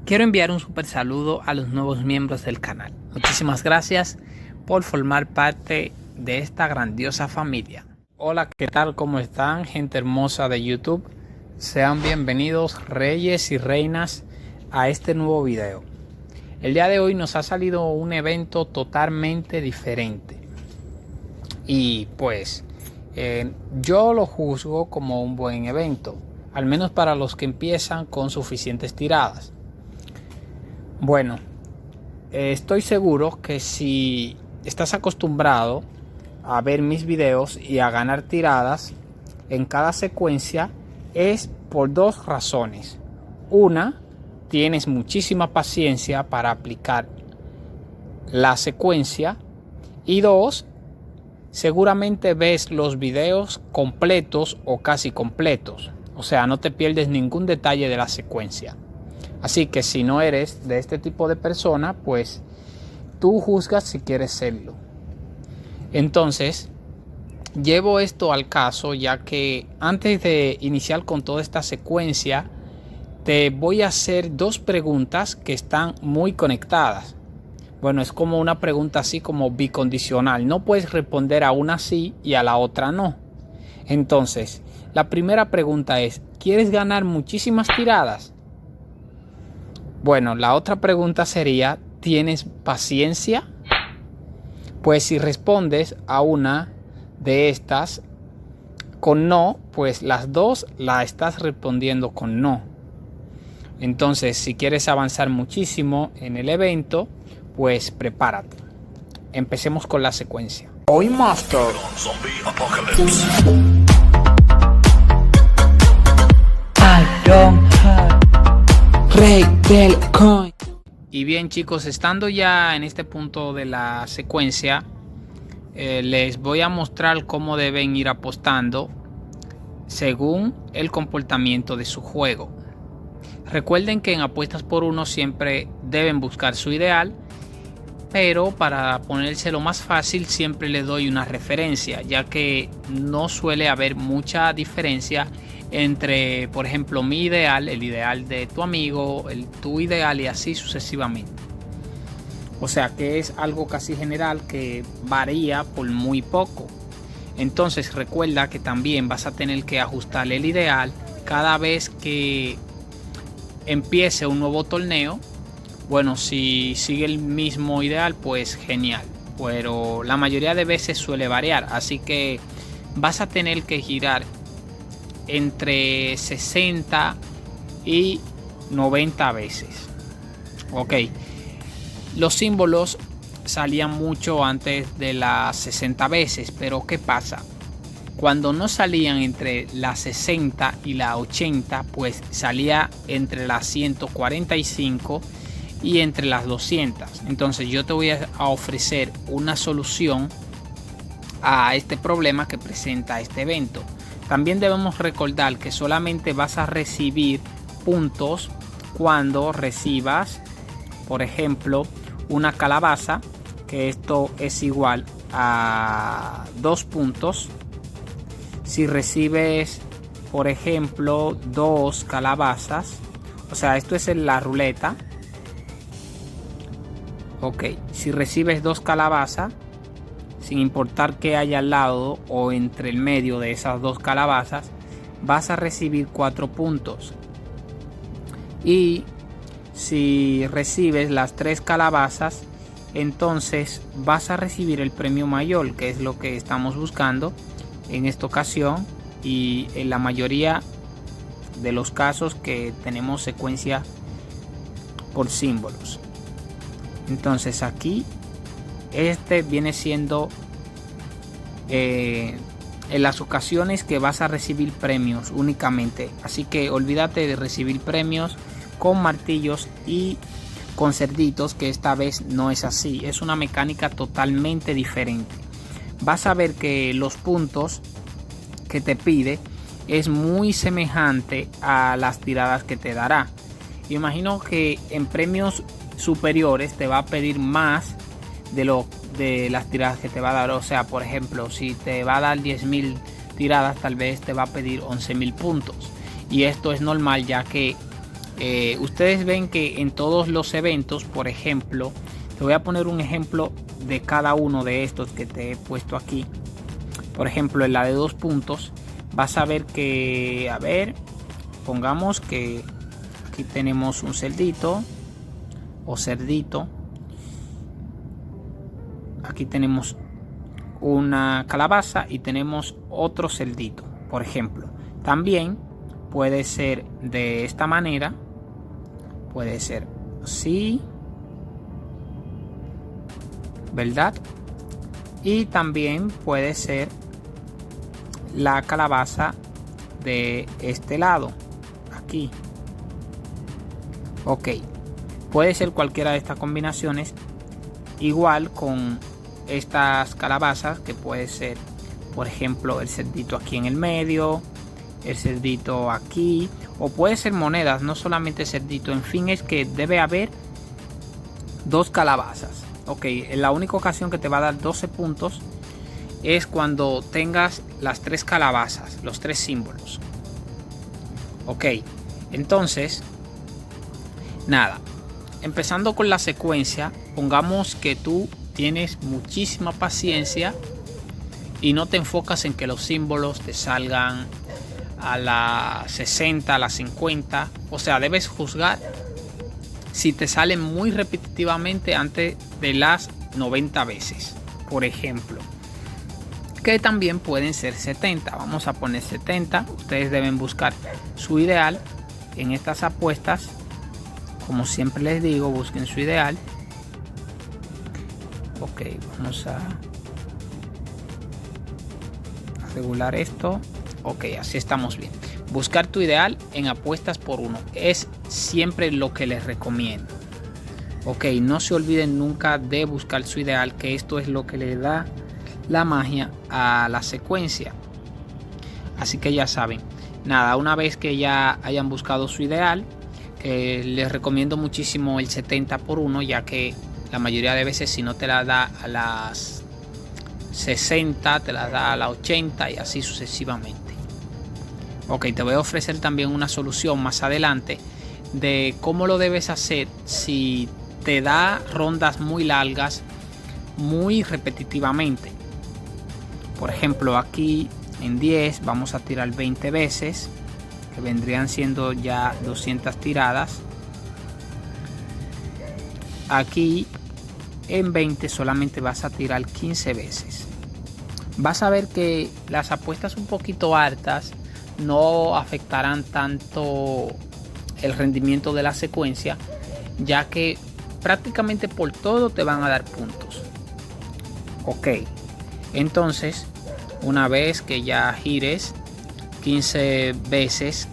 Quiero enviar un super saludo a los nuevos miembros del canal. Muchísimas gracias por formar parte de esta grandiosa familia. Hola, ¿qué tal? ¿Cómo están, gente hermosa de YouTube? Sean bienvenidos, reyes y reinas, a este nuevo video. El día de hoy nos ha salido un evento totalmente diferente. Y pues, yo lo juzgo como un buen evento, al menos para los que empiezan con suficientes tiradas. Bueno, estoy seguro que si estás acostumbrado a ver mis videos y a ganar tiradas en cada secuencia, es por dos razones. Una, tienes muchísima paciencia para aplicar la secuencia. Y dos, seguramente ves los videos completos o casi completos. O sea, no te pierdes ningún detalle de la secuencia. Así que si no eres de este tipo de persona, pues tú juzgas si quieres serlo. Entonces, llevo esto al caso ya que antes de iniciar con toda esta secuencia, te voy a hacer dos preguntas que están muy conectadas. Bueno, es como una pregunta así como bicondicional. No puedes responder a una sí y a la otra no. Entonces, la primera pregunta es, ¿quieres ganar muchísimas tiradas? Bueno, la otra pregunta sería, ¿tienes paciencia? Pues si respondes a una de estas con no, pues las dos la estás respondiendo con no. Entonces, si quieres avanzar muchísimo en el evento, pues prepárate. Empecemos con la secuencia. Hoy Master. I don't have Rey del Coin. Y bien, chicos, estando ya en este punto de la secuencia, les voy a mostrar cómo deben ir apostando según el comportamiento de su juego. Recuerden que en apuestas por uno siempre deben buscar su ideal, pero para ponérselo más fácil siempre les doy una referencia, ya que no suele haber mucha diferencia entre, por ejemplo, mi ideal, el ideal de tu amigo, tu ideal y así sucesivamente. O sea que es algo casi general que varía por muy poco. Entonces recuerda que también vas a tener que ajustar el ideal cada vez que empiece un nuevo torneo. Bueno, si sigue el mismo ideal, pues genial, pero la mayoría de veces suele variar, así que vas a tener que girar entre 60 y 90 veces. Ok, los símbolos salían mucho antes de las 60 veces, pero ¿qué pasa? Cuando no salían entre las 60 y las 80, pues salía entre las 145 y entre las 200. Entonces yo te voy a ofrecer una solución a este problema que presenta este evento. También debemos recordar que solamente vas a recibir puntos cuando recibas, por ejemplo, una calabaza, que esto es igual a 2 puntos. Si recibes, por ejemplo, 2 calabazas, o sea, esto es en la ruleta. Ok, si recibes 2 calabazas, sin importar que haya al lado o entre el medio de esas 2 calabazas, vas a recibir 4 puntos. Y si recibes las 3 calabazas, entonces vas a recibir el premio mayor, que es lo que estamos buscando en esta ocasión y en la mayoría de los casos que tenemos secuencia por símbolos. Entonces aquí este viene siendo en las ocasiones que vas a recibir premios únicamente, así que olvídate de recibir premios con martillos y con cerditos, que esta vez no es así, es una mecánica totalmente diferente. Vas a ver que los puntos que te pide es muy semejante a las tiradas que te dará. Imagino que en premios superiores te va a pedir más de las tiradas que te va a dar. O sea, por ejemplo, si te va a dar 10.000 tiradas, tal vez te va a pedir 11.000 puntos. Y esto es normal, ya que Ustedes ven que en todos los eventos, por ejemplo, te voy a poner un ejemplo de cada uno de estos que te he puesto aquí. Por ejemplo, en la de 2 puntos, vas a ver que, a ver, pongamos que aquí tenemos un cerdito o cerdito. Aquí tenemos una calabaza y tenemos otro cerdito, por ejemplo. También puede ser de esta manera, puede ser así, ¿verdad? Y también puede ser la calabaza de este lado, aquí. Ok, puede ser cualquiera de estas combinaciones. Igual con estas calabazas, que puede ser, por ejemplo, el cerdito aquí en el medio, el cerdito aquí, o puede ser monedas, no solamente cerdito. En fin, es que debe haber 2 calabazas. Ok, la única ocasión que te va a dar 12 puntos es cuando tengas las 3 calabazas, los 3 símbolos. Ok, entonces, nada, empezando con la secuencia, pongamos que tú tienes muchísima paciencia y no te enfocas en que los símbolos te salgan a las 60, a las 50. O sea, debes juzgar si te salen muy repetitivamente antes de las 90 veces, por ejemplo, que también pueden ser 70. Vamos a poner 70. Ustedes deben buscar su ideal en estas apuestas. Como siempre les digo, busquen su ideal. Ok, vamos a regular esto. Ok, así estamos bien. Buscar tu ideal en apuestas por 1 es siempre lo que les recomiendo. Ok, no se olviden nunca de buscar su ideal, que esto es lo que le da la magia a la secuencia. Así que ya saben, nada, una vez que ya hayan buscado su ideal, les recomiendo muchísimo el 70 por 1, ya que la mayoría de veces si no te la da a las 60, te la da a las 80 y así sucesivamente. Ok, te voy a ofrecer también una solución más adelante de cómo lo debes hacer si te da rondas muy largas, muy repetitivamente. Por ejemplo, aquí en 10 vamos a tirar 20 veces, que vendrían siendo ya 200 tiradas. Aquí en 20 solamente vas a tirar 15 veces. Vas a ver que las apuestas un poquito altas no afectarán tanto el rendimiento de la secuencia, ya que prácticamente por todo te van a dar puntos. Ok, entonces una vez que ya gires 15 veces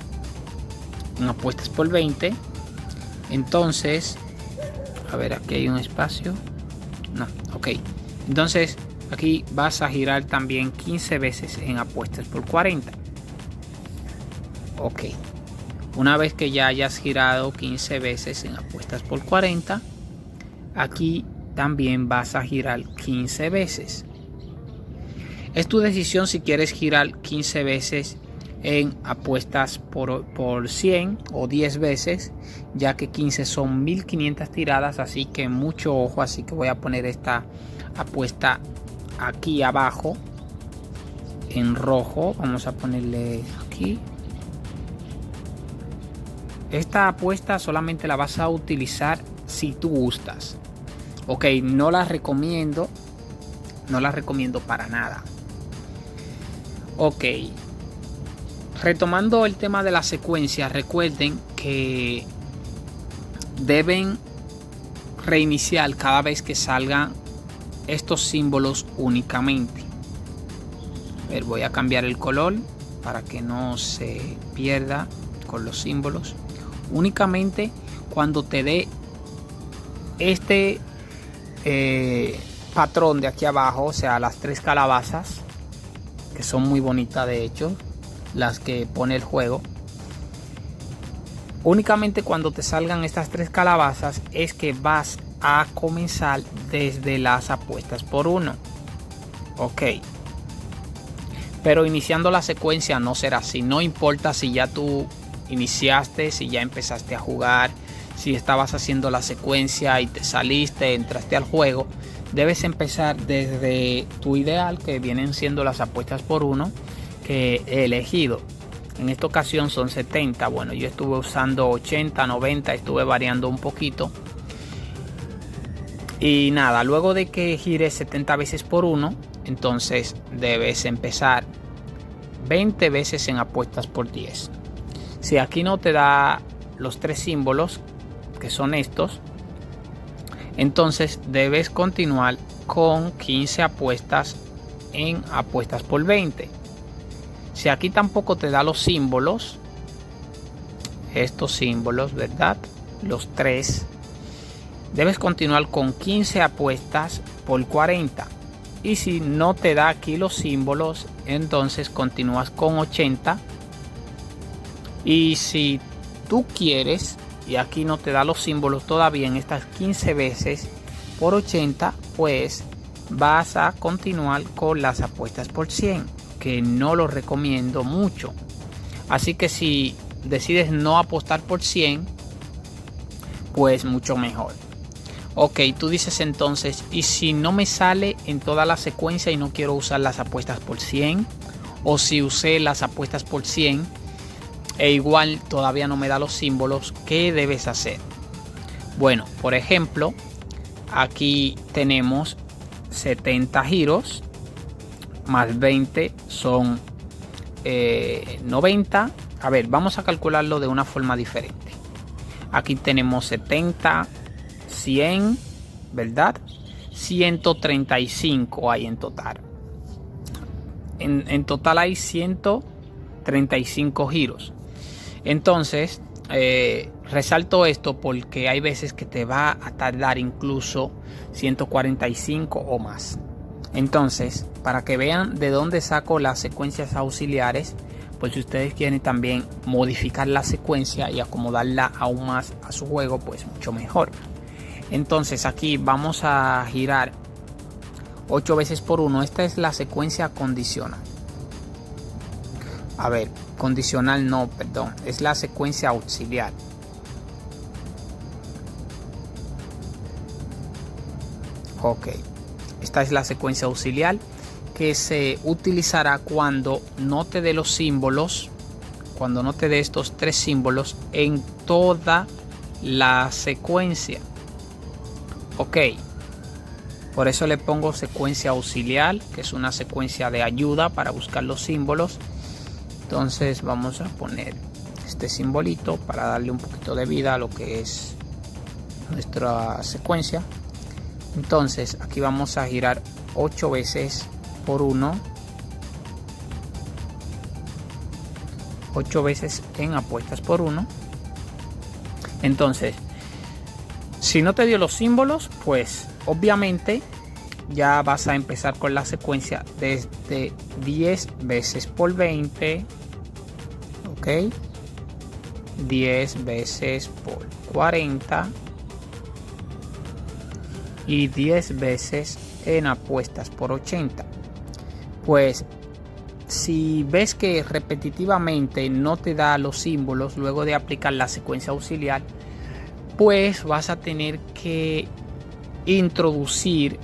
en apuestas por 20, entonces, a ver, aquí hay un espacio, no, ok, entonces aquí vas a girar también 15 veces en apuestas por 40. Ok, una vez que ya hayas girado 15 veces en apuestas por 40, aquí también vas a girar 15 veces. Es tu decisión si quieres girar 15 veces en apuestas por 100 o 10 veces, ya que 15 son 1500 tiradas, así que mucho ojo. Así que voy a poner esta apuesta aquí abajo en rojo. Vamos a ponerle aquí. Esta apuesta solamente la vas a utilizar si tú gustas. Ok, no la recomiendo. No la recomiendo para nada. Ok. Retomando el tema de la secuencia, recuerden que deben reiniciar cada vez que salgan estos símbolos únicamente. A ver, voy a cambiar el color para que no se pierda con los símbolos. Únicamente cuando te dé este patrón de aquí abajo, o sea, las 3 calabazas, que son muy bonitas de hecho, las que pone el juego. Únicamente cuando te salgan estas 3 calabazas es que vas a comenzar desde las apuestas por 1. Ok, pero iniciando la secuencia no será así. No importa si ya tú iniciaste, si ya empezaste a jugar, si estabas haciendo la secuencia y te saliste, entraste al juego, debes empezar desde tu ideal, que vienen siendo las apuestas por 1 que he elegido. En esta ocasión son 70. Bueno, yo estuve usando 80, 90, estuve variando un poquito. Y nada, luego de que gires 70 veces por 1, entonces debes empezar 20 veces en apuestas por 10. Si aquí no te da los 3 símbolos, que son estos, entonces debes continuar con 15 apuestas en apuestas por 20. Si aquí tampoco te da los símbolos, estos símbolos, ¿verdad? Los 3, debes continuar con 15 apuestas por 40. Y si no te da aquí los símbolos, entonces continúas con 80. Y si tú quieres, y aquí no te da los símbolos todavía en estas 15 veces por 80, pues vas a continuar con las apuestas por 100, que no lo recomiendo mucho. Así que si decides no apostar por 100, pues mucho mejor. Ok, tú dices entonces, ¿y si no me sale en toda la secuencia y no quiero usar las apuestas por 100? O si usé las apuestas por 100 e igual todavía no me da los símbolos, ¿qué debes hacer? Bueno, por ejemplo, aquí tenemos 70 giros más 20 son 90. A ver, vamos a calcularlo de una forma diferente. Aquí tenemos 70, 100, ¿verdad? 135 hay en total. En total hay 135 giros. Entonces, resalto esto porque hay veces que te va a tardar incluso 145 o más. Entonces, para que vean de dónde saco las secuencias auxiliares, pues si ustedes quieren también modificar la secuencia y acomodarla aún más a su juego, pues mucho mejor. Entonces aquí vamos a girar 8 veces por 1. Esta es la secuencia condicional. A ver, condicional no, perdón, es la secuencia auxiliar. Ok, esta es la secuencia auxiliar que se utilizará cuando no te dé los símbolos, cuando no te dé estos 3 símbolos en toda la secuencia. Ok, por eso le pongo secuencia auxiliar, que es una secuencia de ayuda para buscar los símbolos. Entonces vamos a poner este simbolito para darle un poquito de vida a lo que es nuestra secuencia. Entonces aquí vamos a girar 8 veces por 1, 8 veces en apuestas por 1. Entonces, si no te dio los símbolos, pues obviamente ya vas a empezar con la secuencia desde 10 veces por 20, ok, 10 veces por 40 y 10 veces en apuestas por 80. Pues si ves que repetitivamente no te da los símbolos luego de aplicar la secuencia auxiliar, pues vas a tener que introducir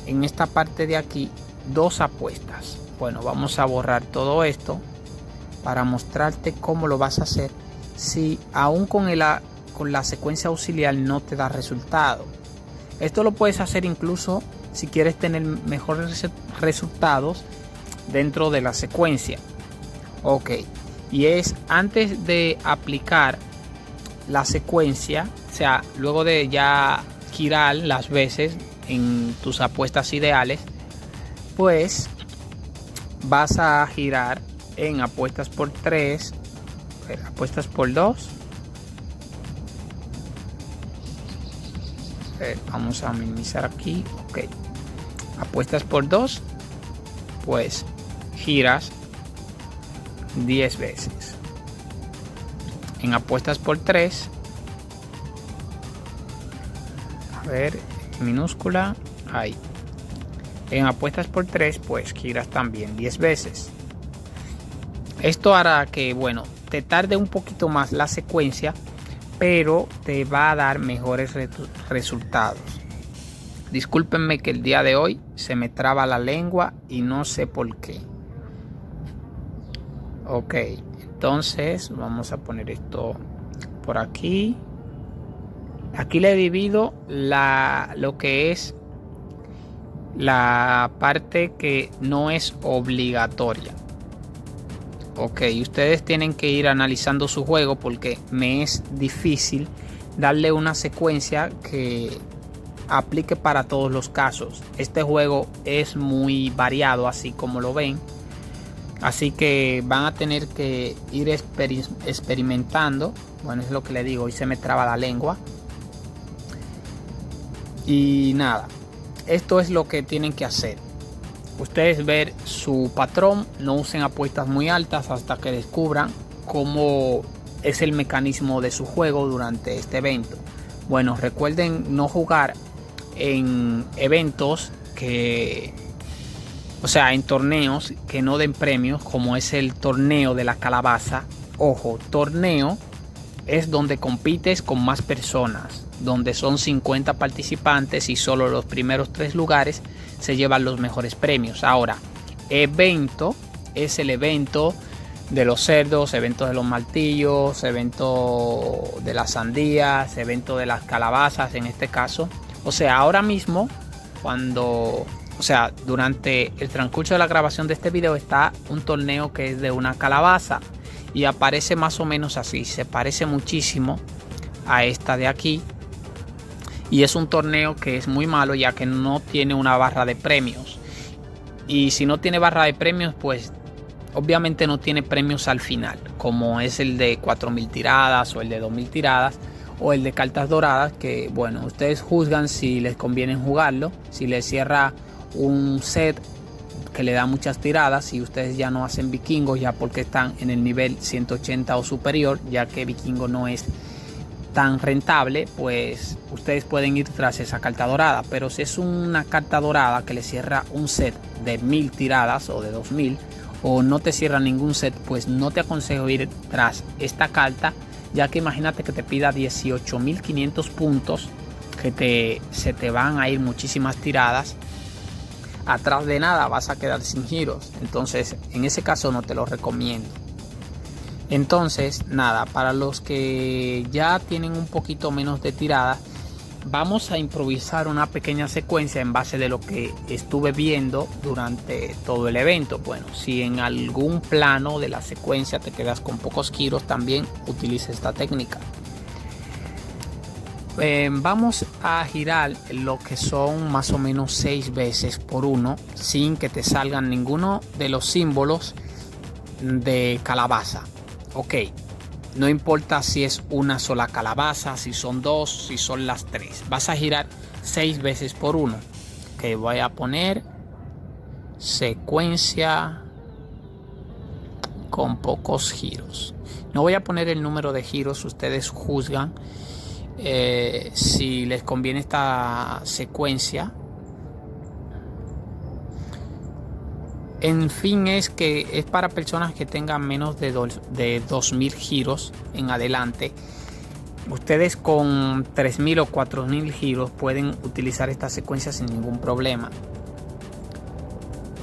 en esta parte de aquí 2 apuestas. Bueno, vamos a borrar todo esto para mostrarte cómo lo vas a hacer si aún con la secuencia auxiliar no te da resultado. Esto lo puedes hacer incluso si quieres tener mejores resultados dentro de la secuencia. Ok, y es antes de aplicar la secuencia, o sea, luego de ya girar las veces en tus apuestas ideales, pues vas a girar en apuestas por 3, apuestas por 2. Vamos a minimizar aquí. Ok, apuestas por 2, pues giras 10 veces. En apuestas por 3, a ver, minúscula, ahí. En apuestas por 3, pues giras también 10 veces. Esto hará que, bueno, te tarde un poquito más la secuencia, pero te va a dar mejores resultados. Discúlpenme que el día de hoy se me traba la lengua y no sé por qué. Ok, entonces vamos a poner esto por aquí. Aquí le he dividido lo que es la parte que no es obligatoria. Ok, ustedes tienen que ir analizando su juego porque me es difícil darle una secuencia que aplique para todos los casos. Este juego es muy variado, así como lo ven, así que van a tener que ir experimentando. Bueno, es lo que le digo, hoy se me traba la lengua. Y nada, esto es lo que tienen que hacer. Ustedes ver su patrón, no usen apuestas muy altas hasta que descubran cómo es el mecanismo de su juego durante este evento. Bueno, recuerden no jugar en eventos en torneos que no den premios, como es el torneo de la calabaza. Ojo, torneo es donde compites con más personas, donde son 50 participantes y solo los primeros 3 lugares se llevan los mejores premios. Ahora, evento es el evento de los cerdos, evento de los martillos, evento de las sandías, evento de las calabazas en este caso. O sea, ahora mismo, durante el transcurso de la grabación de este video está un torneo que es de una calabaza y aparece más o menos así, se parece muchísimo a esta de aquí. Y es un torneo que es muy malo ya que no tiene una barra de premios. Y si no tiene barra de premios, pues obviamente no tiene premios al final, como es el de 4000 tiradas o el de 2000 tiradas o el de cartas doradas, que bueno, ustedes juzgan si les conviene jugarlo. Si les cierra un set que le da muchas tiradas y ustedes ya no hacen vikingos, ya porque están en el nivel 180 o superior, ya que vikingo no es tan rentable, pues ustedes pueden ir tras esa carta dorada. Pero si es una carta dorada que le cierra un set de 1000 tiradas o de 2000, o no te cierra ningún set, pues no te aconsejo ir tras esta carta, ya que imagínate que te pida 18.500 puntos, que se te van a ir muchísimas tiradas. Atrás de nada vas a quedar sin giros, entonces en ese caso no te lo recomiendo. Entonces nada, para los que ya tienen un poquito menos de tirada, vamos a improvisar una pequeña secuencia en base de lo que estuve viendo durante todo el evento. Bueno, si en algún plano de la secuencia te quedas con pocos giros, también utiliza esta técnica. Vamos a girar lo que son más o menos 6 veces por uno, sin que te salgan ninguno de los símbolos de calabaza. Ok, no importa si es una sola calabaza, si son 2, si son las 3. Vas a girar 6 veces por uno. Ok, voy a poner secuencia con pocos giros. No voy a poner el número de giros, ustedes juzgan si les conviene esta secuencia. En fin, es que es para personas que tengan menos de 2000 giros en adelante. Ustedes con 3000 o 4000 giros pueden utilizar esta secuencia sin ningún problema.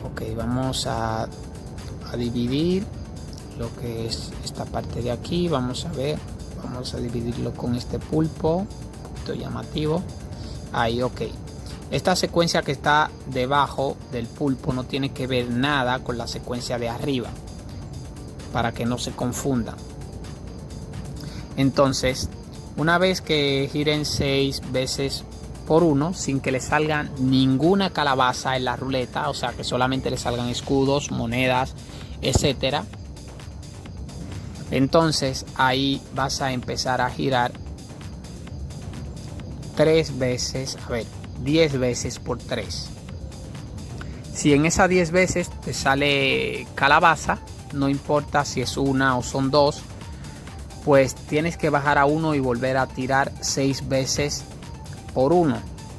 Ok, vamos a dividir lo que es esta parte de aquí. Vamos a ver, vamos a dividirlo con este pulpo, un poquito llamativo. Ahí, ok. Esta secuencia que está debajo del pulpo no tiene que ver nada con la secuencia de arriba, para que no se confundan. Entonces, una vez que giren 6 veces por uno, sin que le salgan ninguna calabaza en la ruleta, o sea que solamente le salgan escudos, monedas, etcétera, entonces ahí vas a empezar a girar 3 veces, 10 veces por 3. Si en esas 10 veces te sale calabaza, no importa si es una o son 2, pues tienes que bajar a 1 y volver a tirar 6 veces por 1.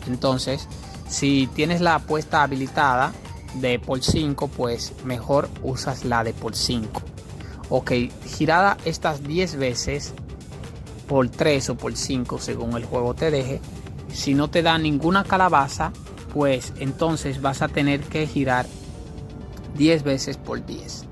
Entonces, si tienes la apuesta habilitada de por 5, pues mejor usas la de por 5. Ok, girada estas 10 veces por 3 o por 5 según el juego te deje. Si no te da ninguna calabaza, pues entonces vas a tener que girar 10 veces por 10.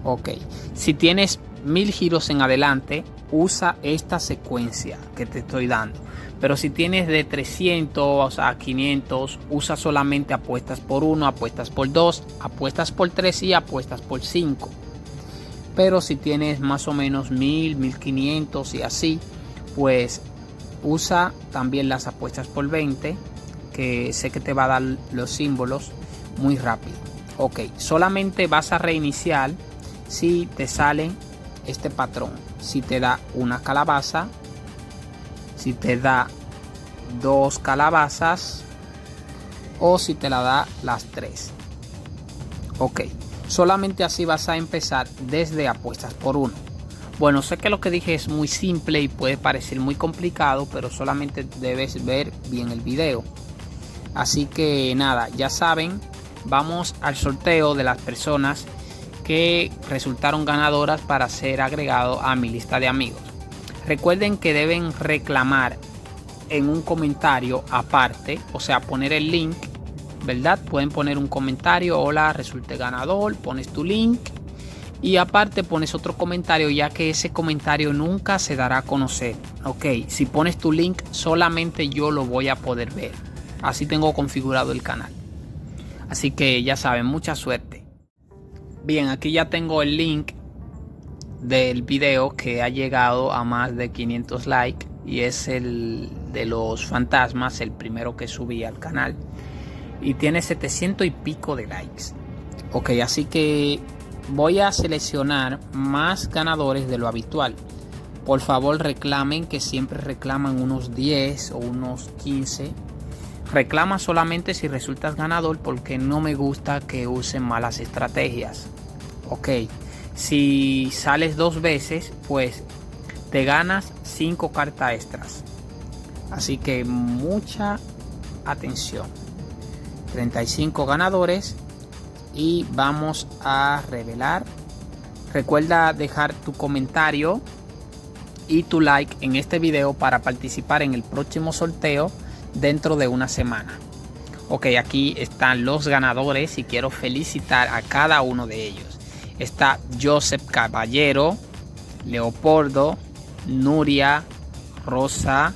Ok, si tienes 1000 giros en adelante, usa esta secuencia que te estoy dando. Pero si tienes de 300 a 500, usa solamente apuestas por 1, apuestas por 2, apuestas por 3 y apuestas por 5. Pero si tienes más o menos 1000, 1500 y así, pues usa también las apuestas por 20, que sé que te va a dar los símbolos muy rápido. Ok, solamente vas a reiniciar si te sale este patrón. Si te da una calabaza, si te da 2 calabazas o si te la da las 3. Ok, solamente así vas a empezar desde apuestas por 1. Bueno, sé que lo que dije es muy simple y puede parecer muy complicado, pero solamente debes ver bien el video. Así que nada, ya saben, vamos al sorteo de las personas que resultaron ganadoras para ser agregado a mi lista de amigos. Recuerden que deben reclamar en un comentario aparte, o sea, poner el link, ¿verdad? Pueden poner un comentario: hola, resulté ganador, pones tu link y aparte pones otro comentario, ya que ese comentario nunca se dará a conocer. Ok, si pones tu link solamente yo lo voy a poder ver. Así tengo configurado el canal. Así que ya saben, mucha suerte. Bien, aquí ya tengo el link del video que ha llegado a más de 500 likes y es el de los fantasmas, el primero que subí al canal, y tiene 700 y pico de likes. Ok, así que voy a seleccionar más ganadores de lo habitual. Por favor reclamen, que siempre reclaman unos 10 o unos 15. Reclama solamente si resultas ganador, porque no me gusta que usen malas estrategias. Ok, si sales 2 veces, pues te ganas 5 cartas extras. Así que mucha atención. 35 ganadores y vamos a revelar. Recuerda dejar tu comentario y tu like en este video para participar en el próximo sorteo dentro de una semana. Ok, aquí están los ganadores y quiero felicitar a cada uno de ellos. Está Joseph Caballero, Leopoldo, Nuria, Rosa,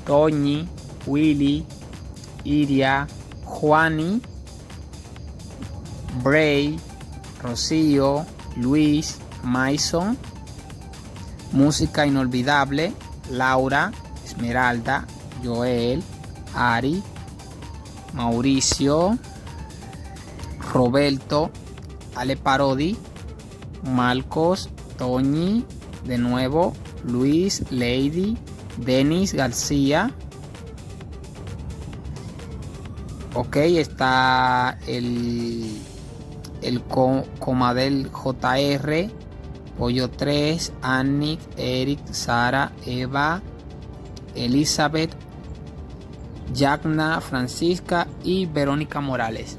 Toñi, Willy, Iria, Juani, Bray, Rocío, Luis, Mason, Música Inolvidable, Laura, Esmeralda, Joel, Ari, Mauricio, Roberto, Ale Parodi, Marcos, Toñi, de nuevo, Luis, Lady, Denis García. Ok, está el Comadel JR, Pollo 3, Annick, Eric, Sara, Eva, Elizabeth, Yagna, Francisca y Verónica Morales.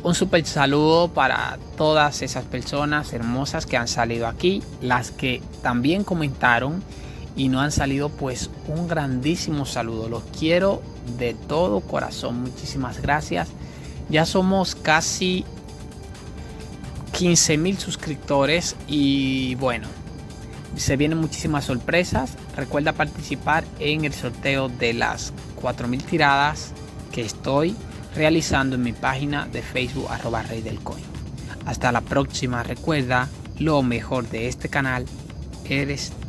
Un super saludo para todas esas personas hermosas que han salido aquí, las que también comentaron y no han salido, pues un grandísimo saludo. Los quiero de todo corazón. Muchísimas gracias. Ya somos casi 15,000 suscriptores y bueno, se vienen muchísimas sorpresas. Recuerda participar en el sorteo de las 4000 tiradas que estoy realizando en mi página de Facebook @ReyDelCoin. Hasta la próxima. Recuerda, lo mejor de este canal eres tú.